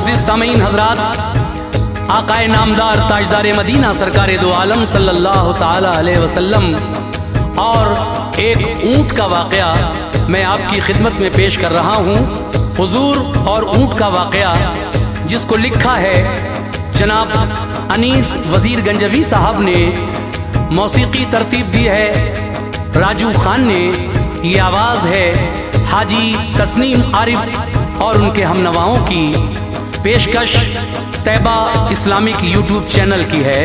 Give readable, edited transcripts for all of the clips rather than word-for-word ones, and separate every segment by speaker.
Speaker 1: मुअज़्ज़िज़ सामीन हज़रात, आक़ाए नामदार ताजदार मदीना सरकार दो आलम सल्लल्लाहु ताला अलैहि वसल्लम और एक ऊँट का वाक़या मैं आपकी खिदमत में पेश कर रहा हूँ। हुजूर और ऊँट का वाक़या जिसको लिखा है जनाब अनीस वज़ीर गंजवी साहब ने, मौसीकी तरतीब दी है राजू खान ने, ये आवाज़ है हाजी तस्नीम आरिफ और उनके हमनवाओं की। पेशकश तैबा इस्लामिक यूट्यूब चैनल की है।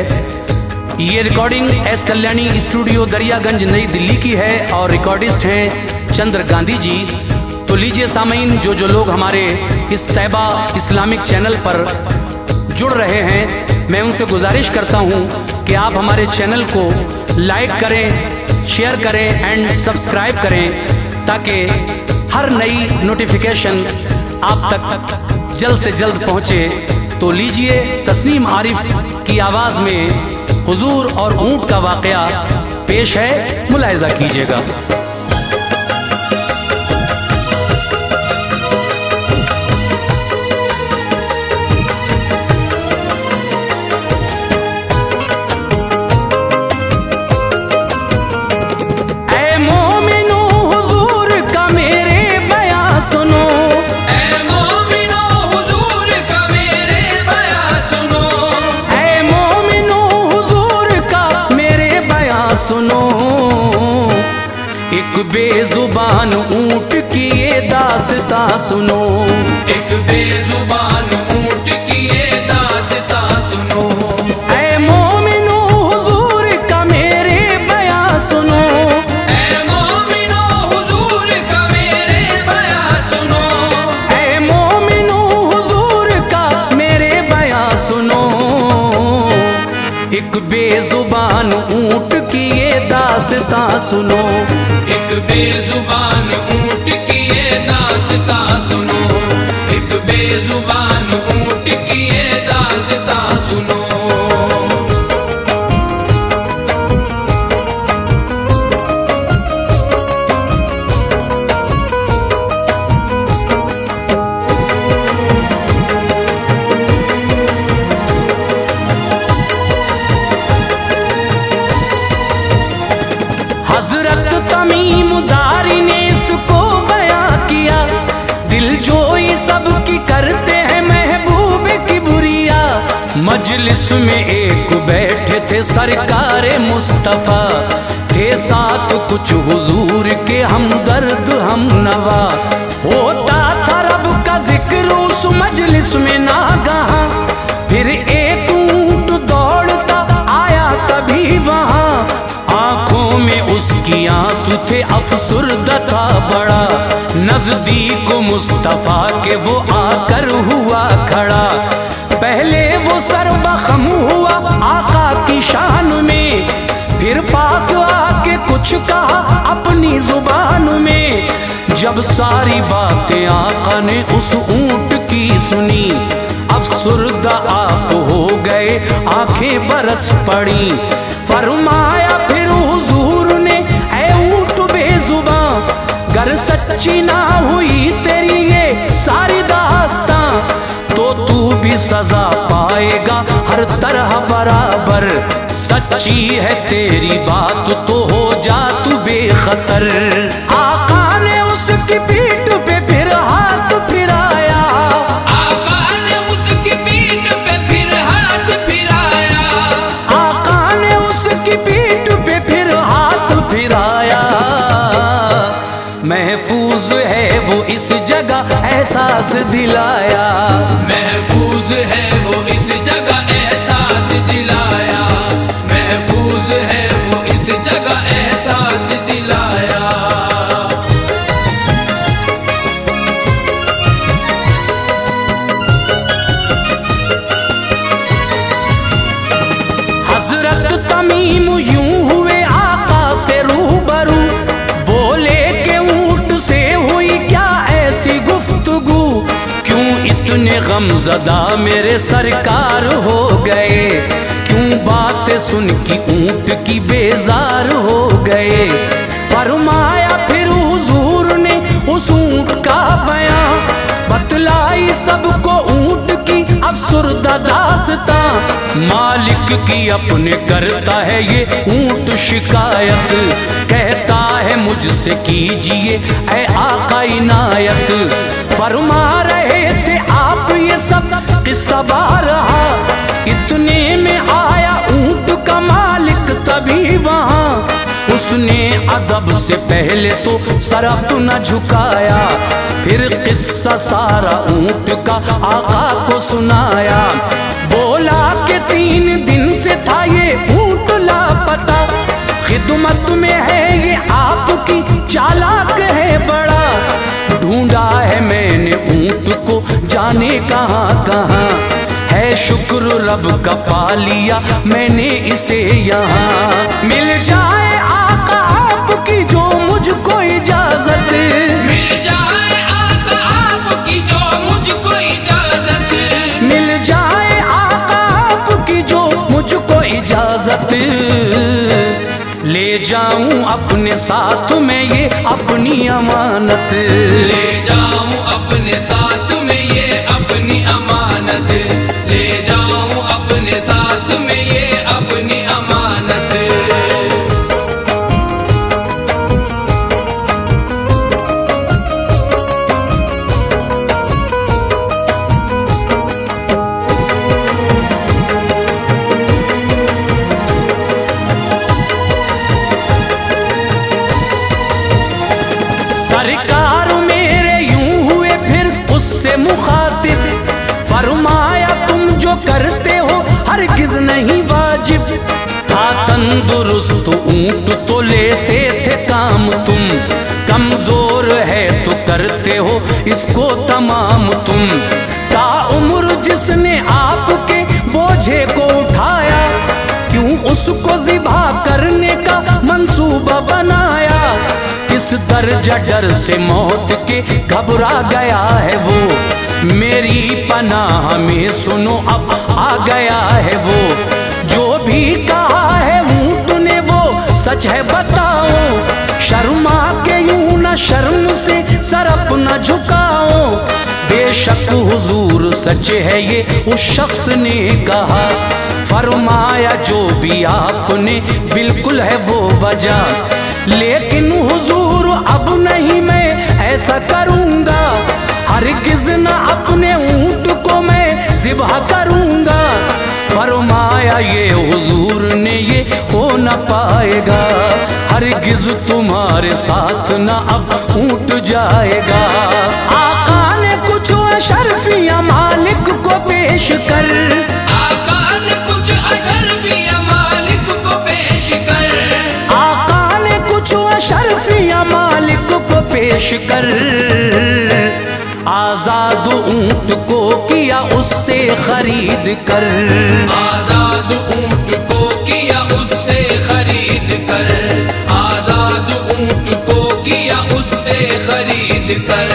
Speaker 1: ये recording S Kalyani studio Daryaganj नई दिल्ली की है और रिकॉर्डिस्ट हैं चंद्र गांधी जी। तो लीजिए सामीन, जो लोग हमारे इस तैबा इस्लामिक चैनल पर जुड़ रहे हैं, मैं उनसे गुजारिश करता हूं कि आप हमारे चैनल को लाइक करें, शेयर करें एंड सब्सक्राइब करें ताकि हर नई नोटिफिकेशन आप तक जल्द से जल्द पहुंचे। तो लीजिए तस्नीम आरिफ की आवाज़ में हुजूर और ऊँट का वाक़या पेश है, मुलाहिज़ा कीजिएगा। सुनो एक बेजुबान ऊँट की ये दास्तां सुनो,
Speaker 2: एक बेजुबान ऊँट की ये दास्तां सुनो।
Speaker 1: ऐ मोमिनो हुजूर का मेरे बयां सुनो,
Speaker 2: ऐ मोमिनो हुजूर का मेरे बयां सुनो।
Speaker 1: ऐ मोमिनो हुजूर का मेरे बयां सुनो। एक बेजुबान ऊँट की ये दास्तां सुनो,
Speaker 2: एक बेजुबान ऊँट की ये दास्तां सुनो। एक बेजुबान ऊँट की ये दास्तां सुनो।
Speaker 1: हजरत तमीम दारी ने इसको बयां किया, दिल जोई सबकी करते हैं महबूब की बुरिया। मजलिस में एक बैठे थे सरकार मुस्तफ़ा, थे साथ कुछ हुजूर के हमदर्द हम नवा। होता था रब का जिक्र उस मजलिस में नागहा, फिर एक ऊँट दौड़ता आया तभी वहाँ। आँखों में उसकी आंसू थे, अफसुर्दा था बड़ा, नजदीक मुस्तफा के वो आकर हुआ खड़ा। पहले वो सर्वखम हुआ आका की शान में, फिर पास आके कुछ कहा अपनी जुबान में। जब सारी बातें आका ने उस ऊँट की सुनी, अफसुर्दा आप हो गए, आंखें बरस पड़ी। फरमाया फिर हुजूर ने, ऐ ऊँट बेजुबां, गर सच्ची ना हुई तेरी ये सारी दास्तां, तो तू भी सजा पाएगा हर तरह बराबर। सच्ची है तेरी बात तो हो जा तू बेखतर। आका ने उसकी पीठ पे फिर हाथ फिराया,
Speaker 2: आका ने उसकी पीठ पे फिर हाथ फिराया।
Speaker 1: आका ने उसकी पीठ पे फिर हाथ फिराया। महफूज है वो इस जगह एहसास दिलाया,
Speaker 2: महफूज है वो इस जगह एहसास दिलाया। महफूज है वो इस जगह एहसास दिलाया।
Speaker 1: हजरत तमीम यूं हुए आका से रूबरू, बोले के ऊँट से हुई क्या ऐसी गुफ्तगू, क्यों इतने गमज़दा मेरे सरकार हो गए, क्यों बातें सुन की ऊँट की बेजार हो गए। फरमाया फिर हुजूर ने उस ऊँट का बयां, बतलाई सबको ऊँट की अफसुर्दा दास्ता, मालिक की अपने करता है ये ऊंट शिकायत। कहता है मुझसे कीजिए ऐ आका इनायत। फरमा रहे थे आप ये सब किस्सा बारहा, इतने में आया ऊंट का मालिक तभी वहां। उसने अदब से पहले तो सर न झुकाया, फिर किस्सा सारा ऊंट का आका को सुनाया। बोला कि 3 दिन से था ये ऊंट लापता, खिदमत में है ये आपकी, चालाक है बड़ा। ढूंढा है मैंने ऊंट को जाने कहाँ कहाँ, है शुक्र रब का पा लिया मैंने इसे यहाँ। मिल जाए आका आपकी जो मुझको इजाजत,
Speaker 2: मिल जाए आका आपकी जो मुझको इजाजत,
Speaker 1: मिल जाए आका आपकी जो मुझको इजाजत। ले जाऊं अपने साथ में ये अपनी अमानत,
Speaker 2: ले जाऊं अपने साथ में ये अपनी अमानत, ले जाऊं अपने साथ में ये अपनी अमानत।
Speaker 1: सरकार मेरे यूं हुए फिर उससे मुखातिब, फरमाया तुम जो करते हो हरगिज नहीं वाजिब। था तंदुरुस्त ऊंट तो लेते थे काम तुम, कमजोर है तो करते हो इसको तमाम तुम। ता उम्र जिसने आपके बोझे को उठाया, क्यों उसको ज़िबा करने का मंसूबा बनाया। किस दर्जा डर से मौत के घबरा गया है वो, मेरी पनाह में सुनो अब आ गया है वो। जो भी कहा है ऊंट ने वो सच है बताओ, शर्मा के यूं न शर्म से सर अपना झुकाओ। बेशक हुजूर सच है ये उस शख्स ने कहा, फरमाया जो भी आपने बिल्कुल है वो वजह। लेकिन हुजूर अब नहीं मैं ऐसा करूंगा, हरगिज न अपने ऊंट को मैं ज़िबा करूंगा। फरमाया ये हुजूर ने ये हो न पाएगा, हरगिज तुम्हारे साथ न अब ऊंट जाएगा। आका ने कुछ अशरफियां मालिक को पेश कर,
Speaker 2: आका ने कुछ अशरफियां मालिक को पेश कर,
Speaker 1: आका ने कुछ अशरफियां मालिक को पेश कर। आजाद ऊंट को किया उससे खरीद कर,
Speaker 2: आजाद ऊंट को किया उससे खरीद कर, आजाद ऊंट को किया उससे खरीद कर।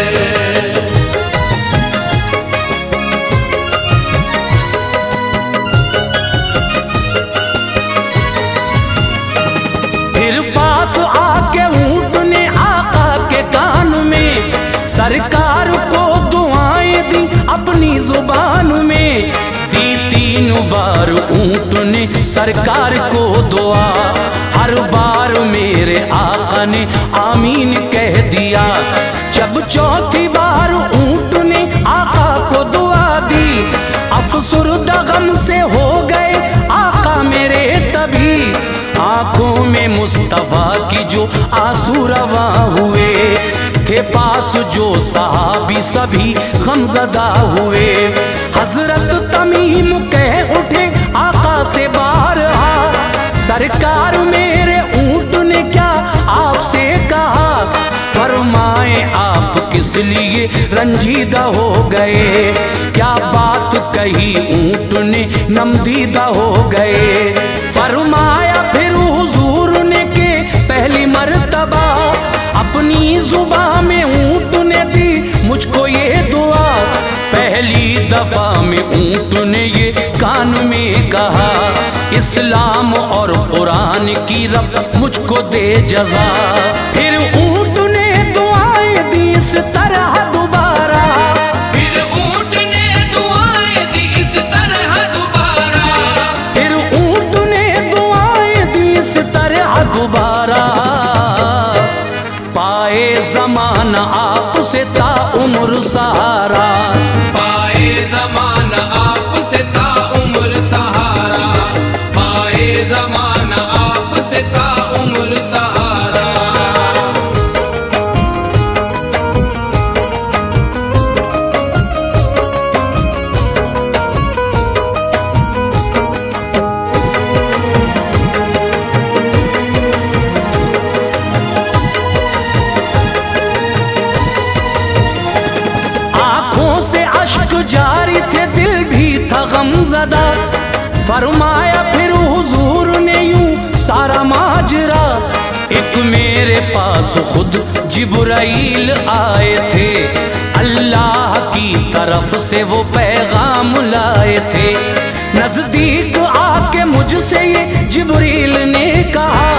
Speaker 1: फिर पास आके ऊंट ने आका के कान में सरकार को दुआएं दी अपनी जुबान में। दी 3 बार ऊंट ने सरकार को दुआ, हर बार मेरे आका ने आमीन कह दिया। जब 4थी बार ऊंट ने आका को दुआ दी, अफसुर्दा गम से हो गए आका मेरे तभी। आंखों में मुस्तफा की जो आंसू रवा हुए थे, पास जो सहाबी सभी गमज़दा हुए। हजरत तमीम कह उठे आका से बारहा, सरकार मेरे ऊंट ने क्या आपसे कहा। फरमाए आप किस लिए रंजीदा हो गए, क्या बात कही ऊंट ने नमदीदा हो गए। फरमाया फिर हुजूर ने के पहली मर्तबा अपनी जुबान में ऊंट ने दी मुझको ये दुआ। पहली दफा में ऊंट ने ये कान में कहा, इस्लाम और कुरान की रब मुझको दे जजा। फिर ऊंट ने दुआएं दी इस तरह दोबारा,
Speaker 2: फिर ऊंट ने दुआएं दी इस तरह जमाना आपसे ता उम्र सहारा।
Speaker 1: जारी थे दिल भी था गमज़दा, फरमाया फिर हुजूर ने यूं सारा माजरा। एक मेरे पास खुद जिब्राइल आए थे, अल्लाह की तरफ से वो पैगाम लाए थे। नजदीक आके मुझसे ये जिब्रील ने कहा,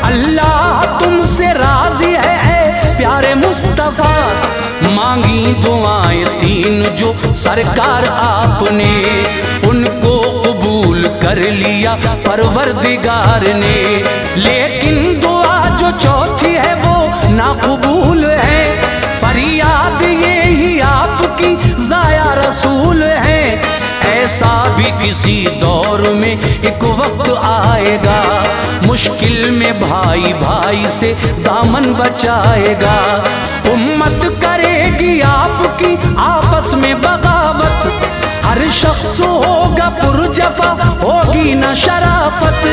Speaker 1: अल्लाह तुमसे राजी है प्यारे मुस्तफा। मांगी दुआएं तीन जो सरकार आपने, उनको कबूल कर लिया परवरदिगार ने। लेकिन दुआ जो चौथी है वो नाकबूल है, फरियाद ये ही आपकी ज़ाया रसूल है। ऐसा भी किसी दौर में एक वक्त आएगा, मुश्किल में भाई भाई से दामन बचाएगा। उम्मत करेगी आपकी आपस में बगावत, हर शख्स होगा पुरजफा होगी न शराफत।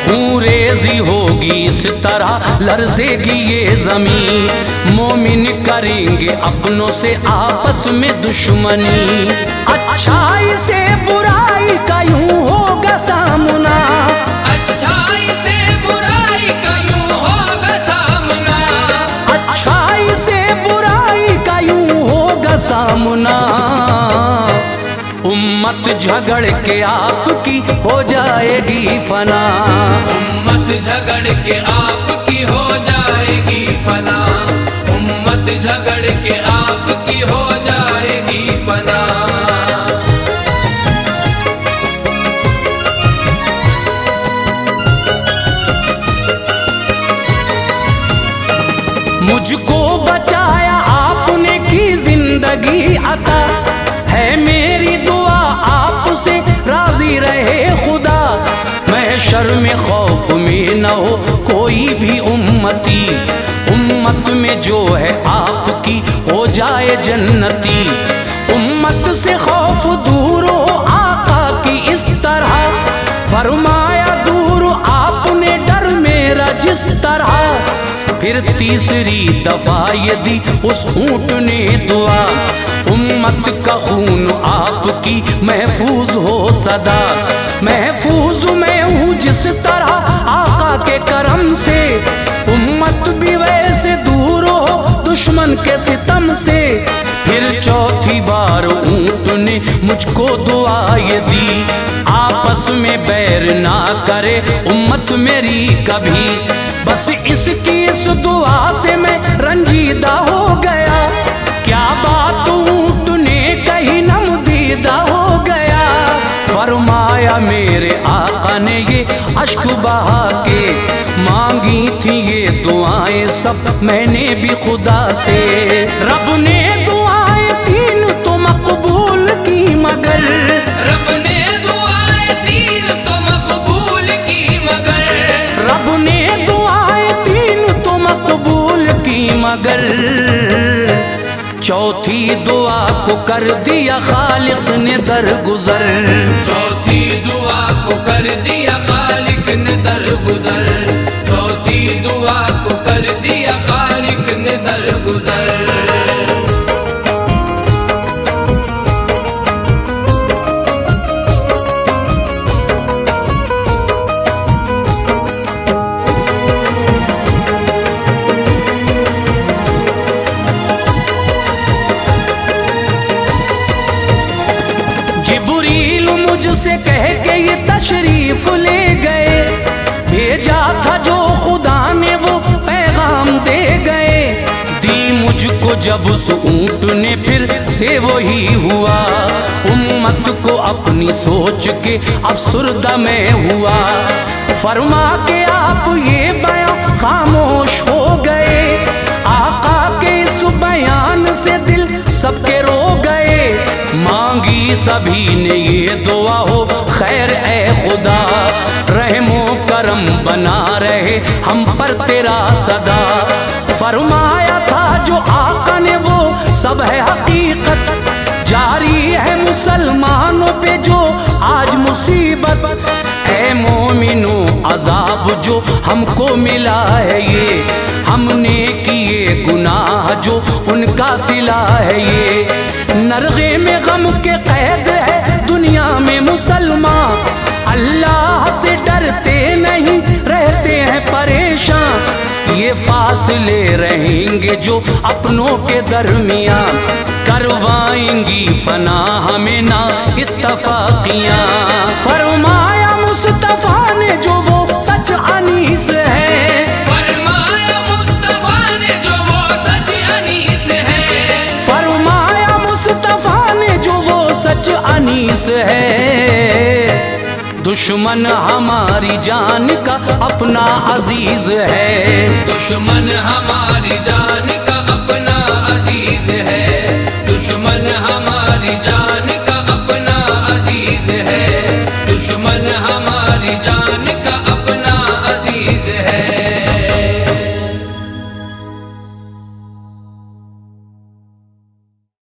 Speaker 1: खून रेजी होगी इस तरह लर्जेगी ये जमीन, मोमिन करेंगे अपनों से आपस में दुश्मनी। अच्छाई से बुराई का यूं होगा सामना,
Speaker 2: अच्छाई से बुराई का यूं होगा सामना,
Speaker 1: अच्छाई से बुराई का यूं होगा सामना। उम्मत झगड़ के आपकी हो जाएगी फना,
Speaker 2: उम्मत झगड़ के आपकी हो जाएगी फना, उम्मत झगड़ के आपकी हो जाएगी फना।
Speaker 1: मुझको बचाया आपने की जिंदगी अता, है मेरी दुआ आपसे राजी रहे खुदा। महशर में खौफ में न हो कोई भी उम्मती, उम्मत में जो है आपकी हो जाए जन्नती। उम्मत से खौफ दूर हो आका की इस तरह, फरमाया दूर आपने डर मेरा जिस तरह। फिर तीसरी दफा यदि उस ऊंट ने दुआ, उम्मत का खून आपकी महफूज हो सदा। महफूज मैं हूँ जिस तरह आका के करम से, उम्मत भी वैसे दूर हो दुश्मन के सितम से। फिर चौथी बार ऊंट ने मुझको दुआ ये दी, आपस में बैर ना करे उम्मत मेरी कभी। बस इसकी इस दुआ से मैं रंजीदा हो गया, क्या बात ऊंट ने कही नमदीदा हो गया। फरमाया मेरे आका ने ये अश्क बहा के, मांगी थी ये दुआएं सब मैंने भी खुदा से। रब ने दुआएं तीन तो मकबूल की मगर,
Speaker 2: रब ने दुआएं तीन तो मकबूल की मगर,
Speaker 1: रब ने दुआएं तीन तो मकबूल की मगर। चौथी दुआ को कर दिया खालिक ने दरगुजर,
Speaker 2: चौथी दुआ को कर दिया खालिक ने दरगुजर, चौथी दुआ को कर दिया खालिक ने दरगुजर।
Speaker 1: मुझसे कह के ये तशरीफ ले गए, भेजा था जो खुदा ने वो पैगाम दे गए। दी मुझको जब उस ऊंट ने फिर से वही हुआ, उम्मत को अपनी सोच के अफसुर्दा में हुआ। फरमा के आप ये बयान खामोश हो गए, आका के इस बयान से दिल सबके रो गए। मांगी सभी ने ये दुआ हो खैर ए खुदा, रहमो बना रहे हम पर तेरा सदा। फरमाया था जो आका ने वो सब है हकीकत, जारी है मुसलमानों पे जो आज मुसीबत। ऐ मोमिनो अजाब जो हमको मिला है ये, हमने किए गुनाह जो उनका सिला है ये। नरगे में गम के कैद है दुनिया में मुसलमान, अल्लाह से डरते नहीं रहते हैं परेशान। ये फासले रहेंगे जो अपनों के दरमियान, करवाएंगी फना हमें ना इत्तफाकियां। फरमाया मुस्तफा ने जो वो सच अनीस है,
Speaker 2: फरमाया मुस्तफा ने जो वो सच अनीस है,
Speaker 1: फरमाया मुस्तफा ने जो वो सच अनीस है। दुश्मन हमारी जान का अपना अजीज है,
Speaker 2: दुश्मन हमारी जान